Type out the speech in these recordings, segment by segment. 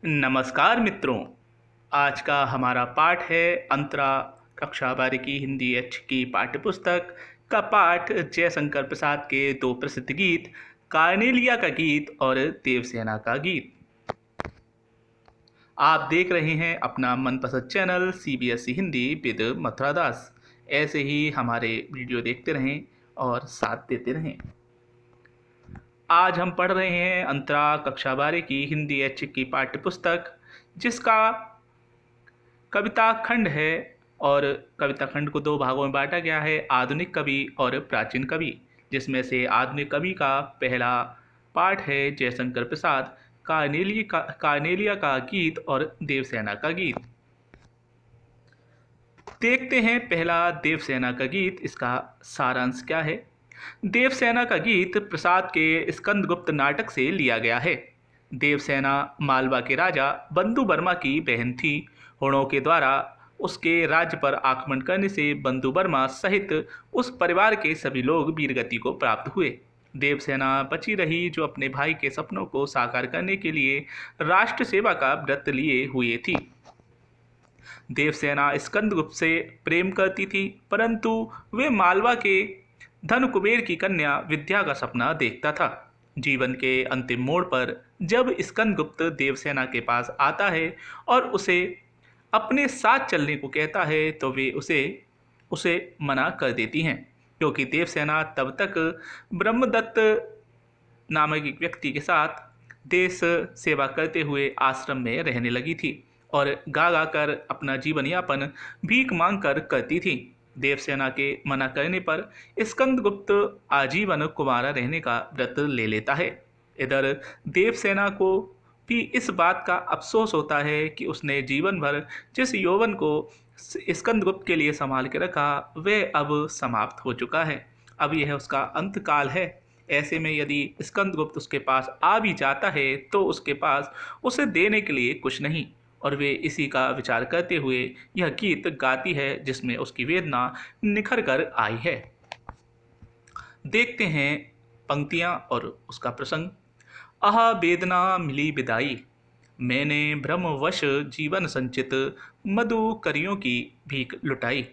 नमस्कार मित्रों। आज का हमारा पाठ है अंतरा कक्षा 12 की हिंदी एच की पाठ्यपुस्तक का पाठ जयशंकर प्रसाद के दो प्रसिद्ध गीत कार्नेलिया का गीत और देवसेना का गीत। आप देख रहे हैं अपना मनपसंद channel CBSE Hindi with Mathura Das. ऐसे ही हमारे वीडियो देखते रहें और साथ देते रहें। आज हम पढ़ रहे हैं अंतरा कक्षा 12 की हिंदी एच की पाठ्यपुस्तक, जिसका कविता खंड है और कविता खंड को दो भागों में बांटा गया है, आधुनिक कवि और प्राचीन कवि। जिसमें से आधुनिक कवि का पहला पाठ है जयशंकर प्रसाद कार्नेलिया का गीत और देवसेना का गीत। देखते हैं पहला देवसेना का गीत, इसका सारांश क्या है। देवसेना का गीत प्रसाद के स्कंदगुप्त नाटक से लिया गया है। देवसेना मालवा के राजा बंधु वर्मा की बहन थी। हुणों के द्वारा उसके राज्य पर आक्रमण करने से बंधु वर्मा सहित उस परिवार के सभी लोग वीरगति को प्राप्त हुए। देवसेना बची रही, जो अपने भाई के सपनों को साकार करने के लिए राष्ट्र सेवा का व्रत लिए हुए थी। देवसेना स्कंदगुप्त से प्रेम करती थी, परंतु वे मालवा के धन कुबेर की कन्या विद्या का सपना देखता था। जीवन के अंतिम मोड़ पर जब स्कंदगुप्त देवसेना के पास आता है और उसे अपने साथ चलने को कहता है, तो वे उसे मना कर देती हैं, क्योंकि देवसेना तब तक ब्रह्मदत्त नामक एक व्यक्ति के साथ देश सेवा करते हुए आश्रम में रहने लगी थी और गा गा कर अपना जीवन यापन भीख मांग कर करती थी। देवसेना के मना करने पर स्कंदगुप्त आजीवन कुंवारा रहने का व्रत ले लेता है। इधर देवसेना को भी इस बात का अफसोस होता है कि उसने जीवन भर जिस यौवन को स्कंदगुप्त के लिए संभाल के रखा, वह अब समाप्त हो चुका है। अब यह उसका अंतकाल है। ऐसे में यदि स्कंदगुप्त उसके पास आ भी जाता है, तो उसके पास उसे देने के लिए कुछ नहीं, और वे इसी का विचार करते हुए यह गीत गाती है, जिसमें उसकी वेदना निखर कर आई है। देखते हैं पंक्तियां और उसका प्रसंग। आह वेदना मिली विदाई, मैंने भ्रमवश जीवन संचित मधु करियों की भीख लुटाई।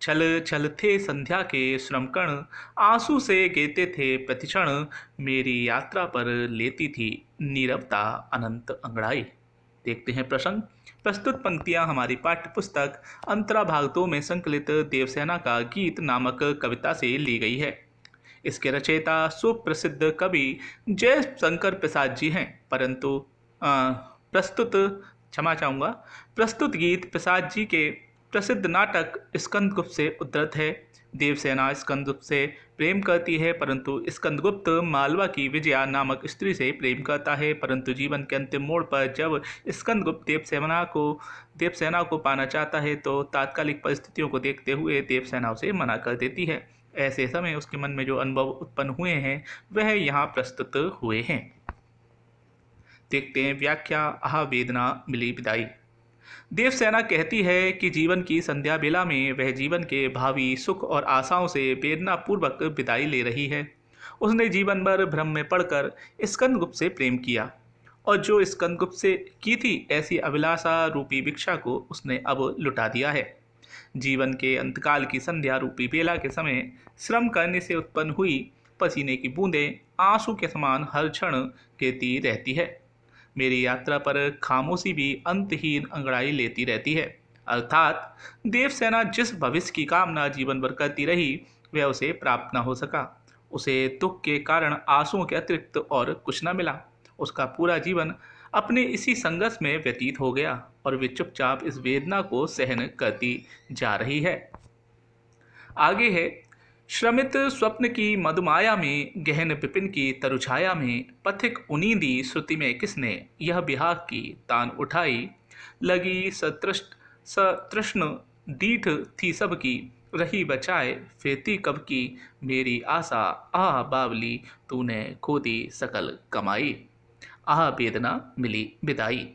छल छल थे संध्या के श्रमकण, आंसू से गेते थे प्रतिक्षण, मेरी यात्रा पर लेती थी नीरवता अनंत अंगड़ाई। देखते हैं प्रसंग। प्रस्तुत पंक्तियां हमारी पाठ्य पुस्तक अंतरा भाग 2 में संकलित देवसेना का गीत नामक कविता से ली गई है। इसके रचयिता सुप्रसिद्ध कवि जयशंकर प्रसाद जी हैं, परंतु प्रस्तुत गीत प्रसाद जी के प्रसिद्ध नाटक स्कंदगुप्त से उद्धृत है। देवसेना स्कंदगुप्त से प्रेम करती है, परंतु स्कंदगुप्त मालवा की विजया नामक स्त्री से प्रेम करता है। परंतु जीवन के अंतिम मोड़ पर जब स्कंदगुप्त देवसेना को पाना चाहता है, तो तात्कालिक परिस्थितियों को देखते हुए देवसेना उसे मना कर देती है। ऐसे समय उसके मन में जो अनुभव उत्पन्न हुए हैं, वह यहाँ प्रस्तुत हुए हैं। देखते हैं व्याख्या। आह वेदना मिली विदाई। देवसेना कहती है कि जीवन की संध्या बेला में वह जीवन के भावी सुख और आशाओं से वेदना पूर्वक विदाई ले रही है। उसने जीवन भर भ्रम में पड़कर स्कंदगुप्त से प्रेम किया, और जो स्कंदगुप्त से की थी, ऐसी अभिलाषा रूपी भिक्षा को उसने अब लुटा दिया है। जीवन के अंतकाल की संध्या रूपी बेला के समय श्रम करने से उत्पन्न हुई पसीने की बूंदें आंसू के समान हर क्षण गिरती रहती है। मेरी यात्रा पर खामोशी भी अंतहीन अंगड़ाई लेती रहती है। अर्थात देवसेना जिस भविष्य की कामना जीवन भर करती रही, वह उसे प्राप्त न हो सका। उसे दुख के कारण आंसुओं के अतिरिक्त और कुछ न मिला। उसका पूरा जीवन अपने इसी संघर्ष में व्यतीत हो गया, और वे चुपचाप इस वेदना को सहन करती जा रही है। आगे है। श्रमित स्वप्न की मधुमाया में, गहन विपिन की तरुछाया में, पथिक उनींदी श्रुति में किसने यह बिहाग की तान उठाई। लगी सतृष्ण दीठ थी सबकी, रही बचाए फिरती कब की, मेरी आशा आह बावली, तूने खो दी सकल कमाई। आह वेदना मिली विदाई।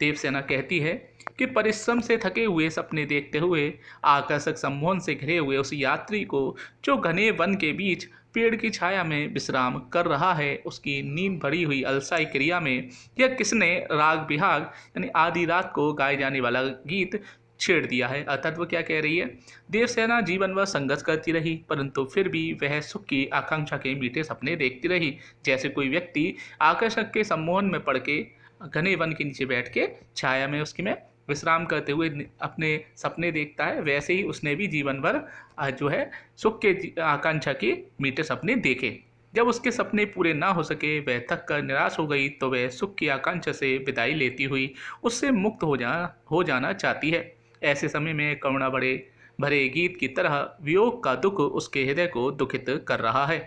देवसेना कहती है कि परिश्रम से थके हुए सपने देखते हुए आकर्षक सम्मोहन से घिरे हुए उस यात्री को, जो घने वन के बीच पेड़ की छाया में विश्राम कर रहा है, उसकी नींद भरी हुई अलसाई क्रिया में यह किसने राग बिहाग यानी आधी रात को गाए जाने वाला गीत छेड़ दिया है। अर्थात वो क्या कह रही है, देवसेना जीवन भर संघर्ष करती रही, परंतु फिर भी वह सुख की आकांक्षा के मीठे सपने देखती रही। जैसे कोई व्यक्ति आकर्षक के सम्मोहन में पड़ के घने वन के नीचे बैठ के छाया में उसकी में विश्राम करते हुए अपने सपने देखता है, वैसे ही उसने भी जीवन भर जो है सुख के आकांक्षा के मीठे सपने देखे। जब उसके सपने पूरे ना हो सके, वह थक कर निराश हो गई, तो वह सुख की आकांक्षा से विदाई लेती हुई उससे मुक्त हो जाना चाहती है। ऐसे समय में करुणा बड़े भरे गीत की तरह वियोग का दुख उसके हृदय को दुखित कर रहा है।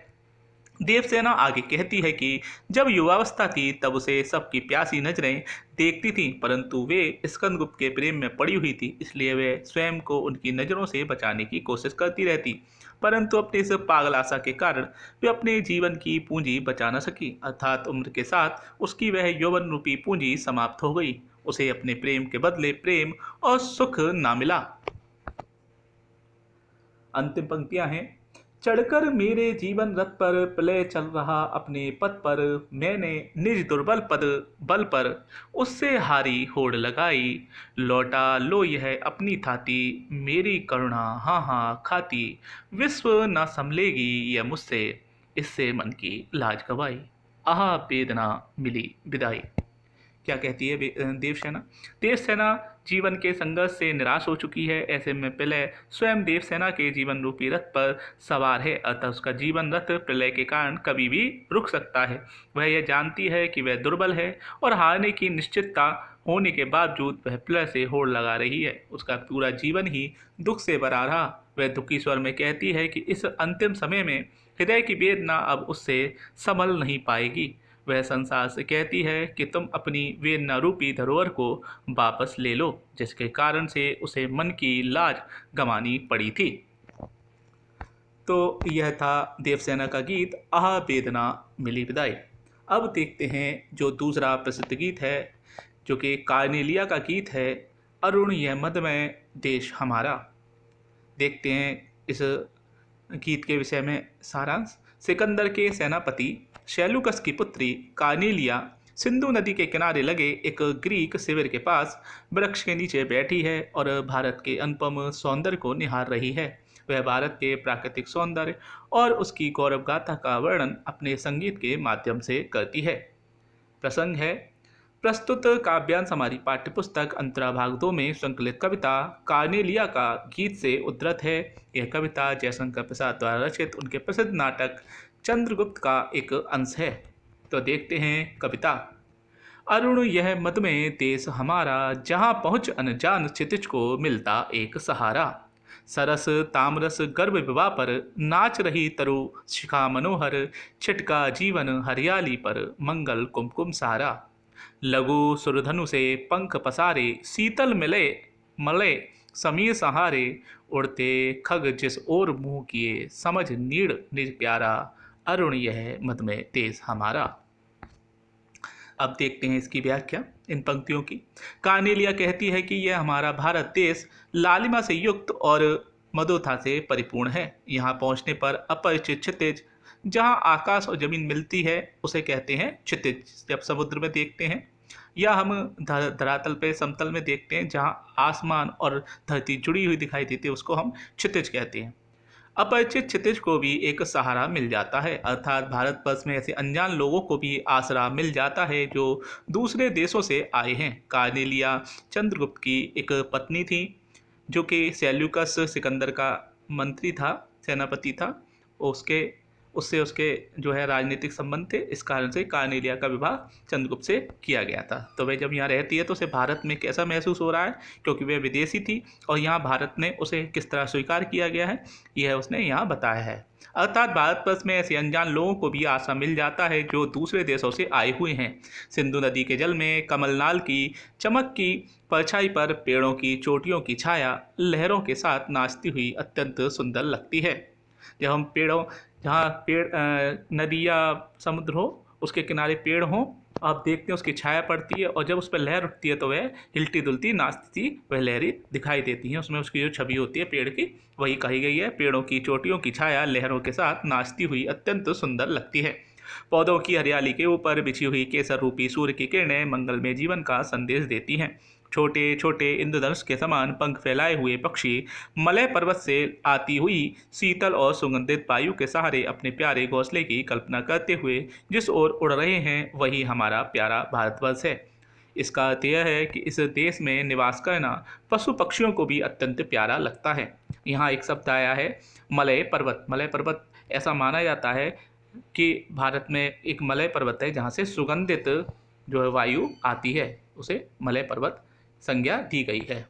देवसेना आगे कहती है कि जब युवावस्था थी तब उसे सबकी प्यासी नजरें देखती थीं, परंतु वे स्कंदगुप्त के प्रेम में पड़ी हुई थी, इसलिए वे स्वयं को उनकी नज़रों से बचाने की कोशिश करती रहती। परंतु अपनी इस पागल आशा के कारण वे अपने जीवन की पूंजी बचा न सकी, अर्थात उम्र के साथ उसकी वह यौवन रूपी पूंजी समाप्त हो गई। उसे अपने प्रेम के बदले प्रेम और सुख ना मिला। अंतिम पंक्तियां हैं, चढ़कर मेरे जीवन रथ पर प्रलय चल रहा अपने पद पर, मैंने निज दुर्बल पद बल पर उससे हारी होड़ लगाई, लौटा लो यह अपनी थाती मेरी करुणा हाँ हाँ खाती, विश्व न संभलेगी यह मुझसे इससे मन की लाज गवाई, आहा वेदना मिली विदाई। क्या कहती है देवसेना, देवसेना जीवन के संघर्ष से निराश हो चुकी है। ऐसे में प्रलय स्वयं देवसेना के जीवन रूपी रथ पर सवार है, अतः उसका जीवन रथ प्रलय के कारण कभी भी रुक सकता है। वह यह जानती है कि वह दुर्बल है और हारने की निश्चितता होने के बावजूद वह प्रलय से होड़ लगा रही है। उसका पूरा जीवन ही दुख से भरा रहा। वह दुखी स्वर में कहती है कि इस अंतिम समय में हृदय की वेदना अब उससे संभल नहीं पाएगी। वह संसार से कहती है कि तुम अपनी वेदना रूपी धरोहर को वापस ले लो, जिसके कारण से उसे मन की लाज गंवानी पड़ी थी। तो यह था देवसेना का गीत आहा वेदना मिली विदाई। अब देखते हैं जो दूसरा प्रसिद्ध गीत है, जो कि कार्नेलिया का गीत है, अरुण यह मदमय देश हमारा। देखते हैं इस गीत के विषय में सारांश। सिकंदर के सेनापति शैलुकस की पुत्री कार्नेलिया सिंधु नदी के किनारे लगे एक ग्रीक शिविर के पास वृक्ष के नीचे बैठी है और भारत के अनुपम सौंदर्य को निहार रही है। वह भारत के प्राकृतिक सौंदर्य और उसकी गौरव गाथा का वर्णन अपने संगीत के माध्यम से करती है। प्रसंग है, प्रस्तुत काव्यांश हमारी पाठ्यपुस्तक अंतरा भाग 2 में संकलित कविता कार्नेलिया का गीत से उद्धृत है। यह कविता जयशंकर प्रसाद द्वारा रचित उनके प्रसिद्ध नाटक चंद्रगुप्त का एक अंश है। तो देखते हैं कविता। अरुण यह मदमय देश हमारा, जहाँ पहुँच अनजान क्षितिज को मिलता एक सहारा, सरस तामरस गर्भ विवाह पर नाच रही तरु शिखा मनोहर, छिटका जीवन हरियाली पर मंगल कुमकुम सारा, लघु सुरधनु से पंख पसारे शीतल मिले मले समीर सहारे, उड़ते खग जिस ओर मुंह किए समझ नीड़ निज प्यारा, अरुण यह मदमय देश हमारा। अब देखते हैं इसकी व्याख्या इन पंक्तियों की। कार्नेलिया कहती है कि यह हमारा भारत देश लालिमा से युक्त और मधुरता से परिपूर्ण है। यहाँ पहुँचने पर अपरिचित क्षितिज, जहाँ आकाश और जमीन मिलती है, उसे कहते हैं क्षितिज। जब समुद्र में देखते हैं या हम धरातल पे समतल में देखते हैं, जहाँ आसमान और धरती जुड़ी हुई दिखाई देती है, उसको हम क्षितिज कहते हैं। अपरिचित क्षितिज को भी एक सहारा मिल जाता है, अर्थात भारतवर्ष में ऐसे अनजान लोगों को भी आसरा मिल जाता है जो दूसरे देशों से आए हैं। कार्नेलिया चंद्रगुप्त की एक पत्नी थी, जो कि सेल्यूकस सिकंदर का मंत्री था, सेनापति था। उससे उसके जो है राजनीतिक संबंध थे, इस कारण से कार्नेलिया का विवाह चंद्रगुप्त से किया गया था। तो वह जब यहाँ रहती है तो उसे भारत में कैसा महसूस हो रहा है, क्योंकि वह विदेशी थी और यहाँ भारत ने उसे किस तरह स्वीकार किया गया है, यह उसने यहाँ बताया है। अर्थात भारतवर्ष में ऐसे अनजान लोगों को भी आशा मिल जाता है जो दूसरे देशों से आए हुए हैं। सिंधु नदी के जल में कमलनाल की चमक की परछाई पर पेड़ों की चोटियों की छाया लहरों के साथ नाचती हुई अत्यंत सुंदर लगती है। जब हम जहाँ पेड़ नदी या समुद्र हो, उसके किनारे पेड़ हों आप देखते हैं उसकी छाया पड़ती है और जब उस पर लहर उठती है तो वह हिलती डुलती नाचती वह लहरें दिखाई देती हैं। उसमें उसकी जो छवि होती है पेड़ की वही कही गई है। पेड़ों की चोटियों की छाया लहरों के साथ नाचती हुई अत्यंत सुंदर लगती है। पौधों की हरियाली के ऊपर बिछी हुई केसर रूपी सूर्य की किरणें मंगल में जीवन का संदेश देती हैं। छोटे छोटे इंद्रधनुष के समान पंख फैलाए हुए पक्षी मलय पर्वत से आती हुई शीतल और सुगंधित वायु के सहारे अपने प्यारे घोंसले की कल्पना करते हुए जिस ओर उड़ रहे हैं वही हमारा प्यारा भारतवर्ष है। इसका अर्थ यह है कि इस देश में निवास करना पशु पक्षियों को भी अत्यंत प्यारा लगता है। यहाँ एक शब्द आया है मलय पर्वत। मलय पर्वत ऐसा माना जाता है कि भारत में एक मलय पर्वत है जहाँ से सुगंधित जो है वायु आती है, उसे मलय पर्वत संज्ञा दी गई है।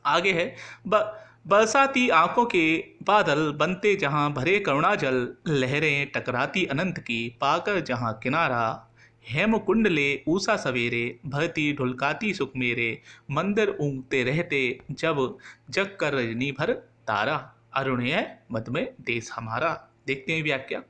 आगे है बरसाती आंखों के बादल बनते जहां भरे करुणा जल, लहरें टकराती अनंत की पाकर जहां किनारा, हेमकुंड ले ऊषा सवेरे भरती ढुलकाती सुख मेरे, मंदिर ऊँगते रहते जब जग कर रजनी भर तारा, अरुणय मद में देश हमारा। देखते हैं व्याख्या।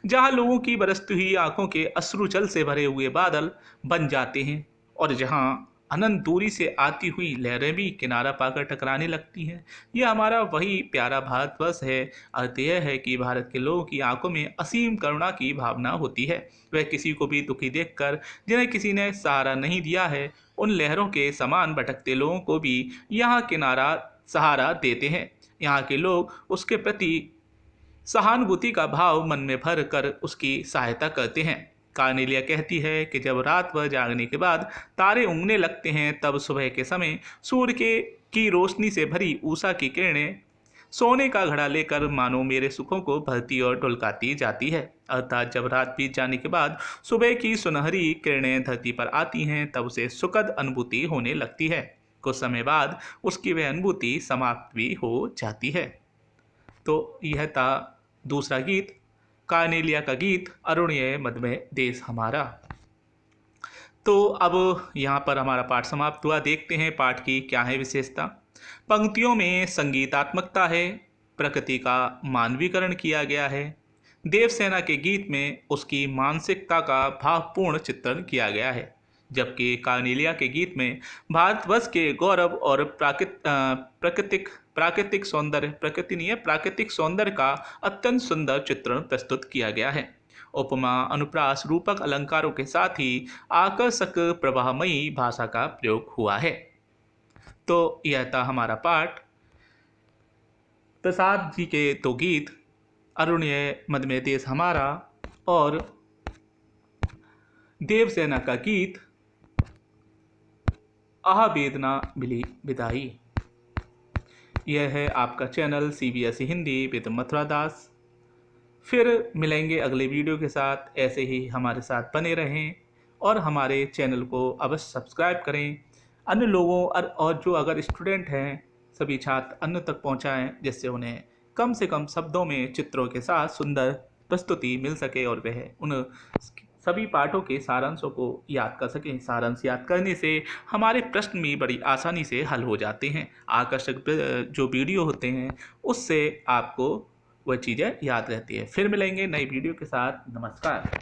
जहां लोगों की बरसती हुई आंखों के अश्रु जल से भरे हुए बादल बन जाते हैं और जहां अनंत दूरी से आती हुई लहरें भी किनारा पाकर टकराने लगती हैं, यह हमारा वही प्यारा भारतवर्ष है। अर्थ यह है कि भारत के लोगों की आंखों में असीम करुणा की भावना होती है। वह किसी को भी दुखी देखकर, जिन्हें किसी ने सहारा नहीं दिया है, उन लहरों के समान भटकते लोगों को भी यहाँ किनारा सहारा देते हैं। यहाँ के लोग उसके प्रति सहानुभूति का भाव मन में भर कर उसकी सहायता करते हैं। कार्नेलिया कहती है कि जब रात भर जागने के बाद तारे उगने लगते हैं तब सुबह के समय सूर्य की रोशनी से भरी ऊषा की किरणें सोने का घड़ा लेकर मानो मेरे सुखों को भरती और ढुलकाती जाती है। अर्थात जब रात बीत जाने के बाद सुबह की सुनहरी किरणें धरती पर आती हैं तब उसे सुखद अनुभूति होने लगती है। कुछ समय बाद उसकी वह अनुभूति समाप्त भी हो जाती है। तो यह था दूसरा गीत, कार्नेलिया का गीत अरुणिय मद में देश हमारा। तो अब यहाँ पर हमारा पाठ समाप्त हुआ। देखते हैं पाठ की क्या है विशेषता। पंक्तियों में संगीतात्मकता है, प्रकृति का मानवीकरण किया गया है। देवसेना के गीत में उसकी मानसिकता का भावपूर्ण चित्रण किया गया है, जबकि कार्नेलिया के गीत में भारतवर्ष के गौरव और प्राकृतिक सौंदर्य का अत्यंत सुंदर चित्रण प्रस्तुत किया गया है। उपमा अनुप्रास रूपक अलंकारों के साथ ही आकर्षक प्रवाहमयी भाषा का प्रयोग हुआ है। तो यह था हमारा पाठ। प्रसाद जी के दो गीत अरुणिय मद में देश हमारा और देवसेना का गीत आह वेदना मिली विदाई। यह है आपका channel CBSE Hindi with Mathura Das. फिर मिलेंगे अगले वीडियो के साथ। ऐसे ही हमारे साथ बने रहें और हमारे चैनल को अवश्य सब्सक्राइब करें। अन्य लोगों और जो अगर स्टूडेंट हैं सभी छात्र अन्य तक पहुंचाएं, जिससे उन्हें कम से कम शब्दों में चित्रों के साथ सुंदर प्रस्तुति मिल सके और वह उन सभी पाठों के सारांशों को याद कर सकें। सारांश याद करने से हमारे प्रश्न भी बड़ी आसानी से हल हो जाते हैं। आकर्षक जो वीडियो होते हैं उससे आपको वह चीज़ें याद रहती है। फिर मिलेंगे नई वीडियो के साथ। नमस्कार।